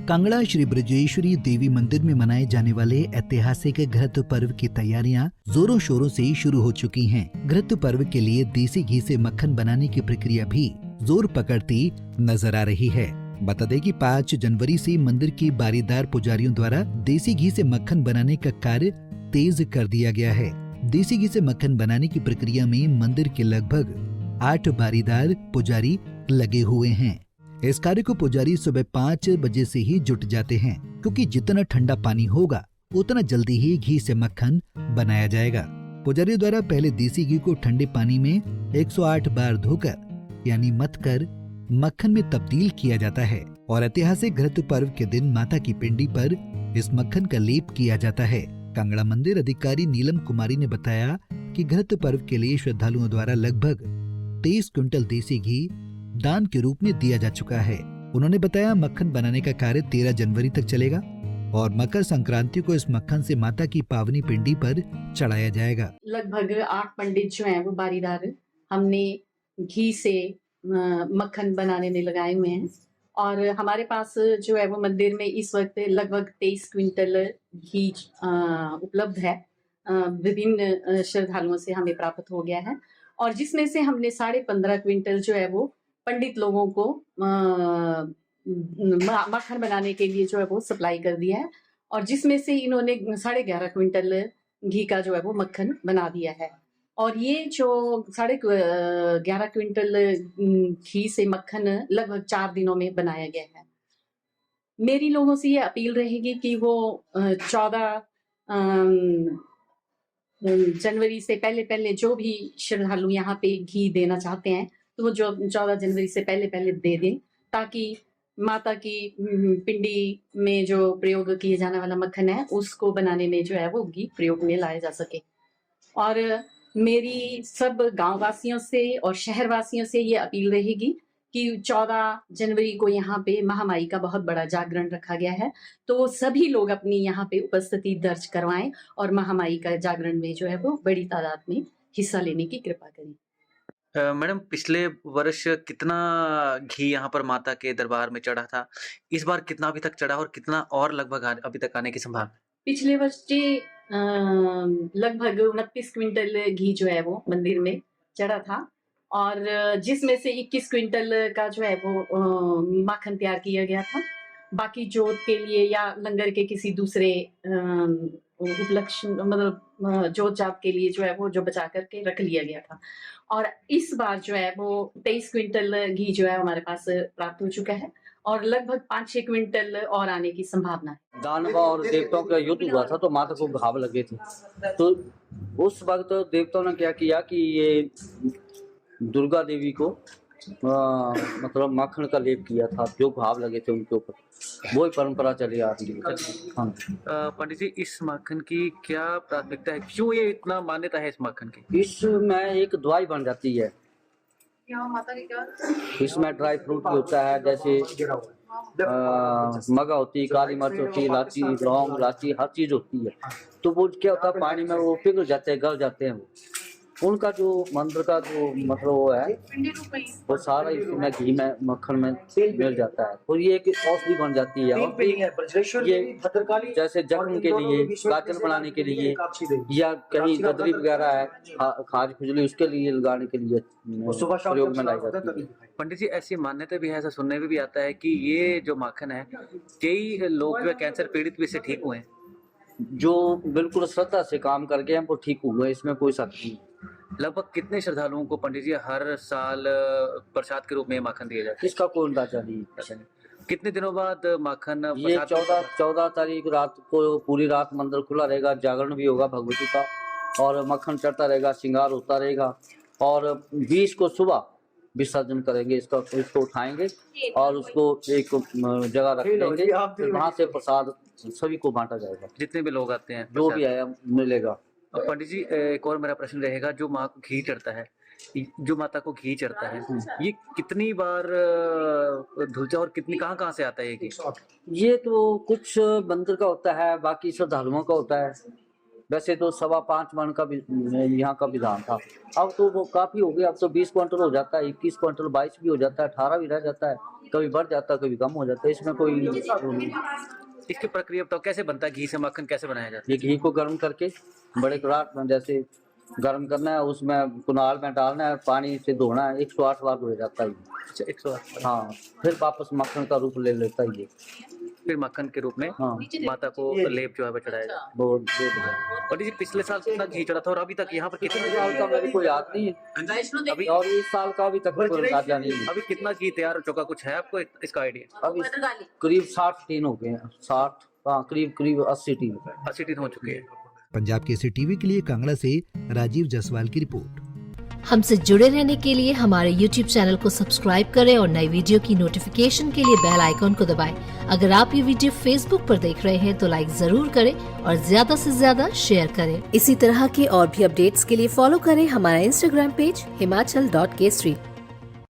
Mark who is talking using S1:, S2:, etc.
S1: कांगड़ा श्री ब्रजेश्वरी देवी मंदिर में मनाए जाने वाले ऐतिहासिक घृत पर्व की तैयारियां जोरों शोरों से शुरू हो चुकी हैं। घृत पर्व के लिए देसी घी से मक्खन बनाने की प्रक्रिया भी जोर पकड़ती नजर आ रही है। बता दें कि 5 जनवरी से मंदिर के बारीदार पुजारियों द्वारा देसी घी से मक्खन बनाने का कार्य तेज कर दिया गया है। देसी घी से मक्खन बनाने की प्रक्रिया में मंदिर के लगभग 8 बारीदार पुजारी लगे हुए हैं। इस कार्य को पुजारी सुबह 5 बजे से ही जुट जाते हैं, क्योंकि जितना ठंडा पानी होगा उतना जल्दी ही घी से मक्खन बनाया जाएगा। पुजारी द्वारा पहले देसी घी को ठंडे पानी में 108 बार धोकर यानी मथकर मक्खन में तब्दील किया जाता है और ऐतिहासिक घृत पर्व के दिन माता की पिंडी पर इस मक्खन का लेप किया जाता है। कांगड़ा मंदिर अधिकारी नीलम कुमारी ने बताया कि घृत पर्व के लिए श्रद्धालुओं द्वारा लगभग 23 क्विंटल देसी घी दान के रूप में दिया जा चुका है। उन्होंने बताया मक्खन बनाने का कार्य 13 जनवरी तक चलेगा और मकर संक्रांति को इस मक्खन से माता की पावनी पिंडी पर चढ़ाया जाएगा।
S2: लगभग 8 पंडित जो हैं वो बारीदार हमने घी से मक्खन बनाने में लगाए हुए हैं और हमारे पास जो है वो मंदिर में इस वक्त लगभग 23 क्विंटल घी उपलब्ध है। विभिन्न श्रद्धालुओं से हमें प्राप्त हो गया है और जिसमें से हमने 15.5 क्विंटल जो है वो पंडित लोगों को मक्खन बनाने के लिए जो है वो सप्लाई कर दिया है और जिसमें से इन्होंने 11.5 क्विंटल घी का जो है वो मक्खन बना दिया है। और ये जो 11.5 क्विंटल घी से मक्खन लगभग 4 दिनों में बनाया गया है। मेरी लोगों से ये अपील रहेगी कि वो 14 जनवरी से पहले जो भी श्रद्धालु यहाँ पे घी देना चाहते हैं तो वो जो 14 जनवरी से पहले दे दें, ताकि माता की पिंडी में जो प्रयोग किए जाने वाला मक्खन है उसको बनाने में जो है वो घी प्रयोग में लाया जा सके। और मेरी सब गांव वासियों से और शहर वासियों से ये अपील रहेगी कि 14 जनवरी को यहाँ पे महामाई का बहुत बड़ा जागरण रखा गया है, तो सभी लोग अपनी यहाँ पे उपस्थिति दर्ज करवाएं और महामाई का जागरण में जो है वो बड़ी तादाद में हिस्सा लेने की कृपा करें।
S3: मैडम, पिछले वर्ष कितना घी यहाँ पर माता के दरबार में चढ़ा था? इस बार कितना अभी तक चढ़ा और कितना और लगभग अभी तक आने की संभावना?
S2: पिछले वर्ष जी लगभग 29 क्विंटल घी जो है वो मंदिर में चढ़ा था और जिसमें से 21 क्विंटल का जो है वो माखन तैयार किया गया था। बाकी जोत के लिए या लंगर के किसी दूसरे उपलक्ष्य मतलब जोत जाप के लिए जो है वो जो बचा करके रख लिया गया था। और इस बार जो है वो 23 क्विंटल घी जो है हमारे पास प्राप्त हो चुका है और लगभग 5-6 क्विंटल और आने की संभावना है।
S4: दानव और देवताओं का युद्ध हुआ था तो माता को घाव लगे थे, तो उस वक्त देवताओं ने क्या किया कि ये दुर्गा देवी को मतलब मक्खन का लेप किया था, जो घाव लगे थे उनके ऊपर। वही परंपरा चली आ रही है। हाँ
S3: पंडित जी, इस मक्खन की क्या प्राथमिकता है? क्यों ये इतना मान्यता है इस मक्खन की?
S4: इसमें एक दवाई बन जाती है। इसमें ड्राई फ्रूट भी होता है, जैसे मगा होती है, काली मिर्च होती है, इलायची, लौंग, इलायची, हर चीज होती है। तो वो क्या होता है, पानी में वो पिघल जाते हैं, गल जाते हैं। उनका जो मंत्र का जो मतलब वो है वो सारा इसमें घी में मक्खन में मिल जाता है और ये एक औषधि बन जाती है। और ये जैसे जख्म के लिए, काजल बनाने के लिए या कहीं गदरी वगैरह है, खाज खुजली, उसके लिए लगाने के लिए प्रयोग में लाई जाती है।
S3: पंडित जी, ऐसी मान्यता भी है, ऐसा सुनने में भी आता है कि ये जो मक्खन है कई लोग जो कैंसर पीड़ित भी इससे ठीक हुए हैं।
S4: जो बिल्कुल श्रद्धा से काम करके हम वो ठीक हुए, इसमें कोई शक नहीं।
S3: लगभग कितने श्रद्धालुओं को पंडित जी हर साल प्रसाद के रूप में मक्खन दिया जाता है?
S4: इसका कोई अंदाजा नहीं।
S3: कितने दिनों बाद मक्खन?
S4: ये 14 तारीख रात को पूरी रात मंदिर खुला रहेगा, जागरण भी होगा भगवती का और मक्खन चढ़ता रहेगा, श्रृंगार होता रहेगा और 20 को सुबह विसर्जन करेंगे। इसको उठाएंगे और उसको एक जगह रख देंगे, फिर वहाँ से प्रसाद सभी को बांटा जाएगा।
S3: जितने भी लोग आते हैं
S4: जो भी आया मिलेगा।
S3: पंडित जी, एक और मेरा प्रश्न रहेगा, जो माँ को घी चढ़ता है, जो माता को घी चढ़ता है, ये कितनी बार धुलता और कितनी कहाँ से आता है ये घी?
S4: ये तो कुछ मंदिर का होता है, बाकी श्रद्धालुओं का होता है। वैसे तो 5.25 मन का यहाँ का विधान था, अब तो वो काफी हो गया। अब तो 20 क्विंटल हो जाता है, 21 क्विंटल, 22 भी हो जाता है, 18 भी रह जाता है, कभी बढ़ जाता है कभी कम हो जाता है, इसमें कोई वो नहीं।
S3: इसकी प्रक्रिया बताओ, कैसे बनता है घी से मक्खन, कैसे बनाया जाता
S4: ये घी को गर्म करके बड़े कड़ाट में जैसे गर्म करना है, उसमें कुनाल में डालना है, पानी से धोना है, 108 बार धो जाता है ये।
S3: है? अच्छा, 108।
S4: हाँ, फिर वापस मक्खन का रूप ले लेता है ये।
S3: फिर मक्खन के रूप में
S4: हाँ,
S3: माता को लेप जो है वो चढ़ाया जाता
S4: बहुत
S3: है। और जी पिछले साल कितना घी चढ़ा था और अभी तक यहाँ पर
S4: पिछले
S3: कितना,
S4: साल का मेरे को याद नहीं है
S3: अभी
S4: और इस साल का अभी तक कोई अंदाजा नहीं है।
S3: अभी कितना घी तैयार हो चुका, कुछ है आपको इसका आइडिया?
S4: अभी करीब 60 टीन हो गए हैं, 60, हाँ करीब 80 टीन।
S3: 80 टीन हो चुके हैं।
S1: पंजाब केसरी टीवी के लिए कांगड़ा से राजीव जायसवाल की रिपोर्ट।
S5: हमसे जुड़े रहने के लिए हमारे YouTube चैनल को सब्सक्राइब करें और नई वीडियो की नोटिफिकेशन के लिए बेल आइकॉन को दबाएं। अगर आप ये वीडियो Facebook पर देख रहे हैं तो लाइक जरूर करें और ज्यादा से ज्यादा शेयर करें। इसी तरह के और भी अपडेट्स के लिए फॉलो करें हमारा Instagram पेज himachal.kesri।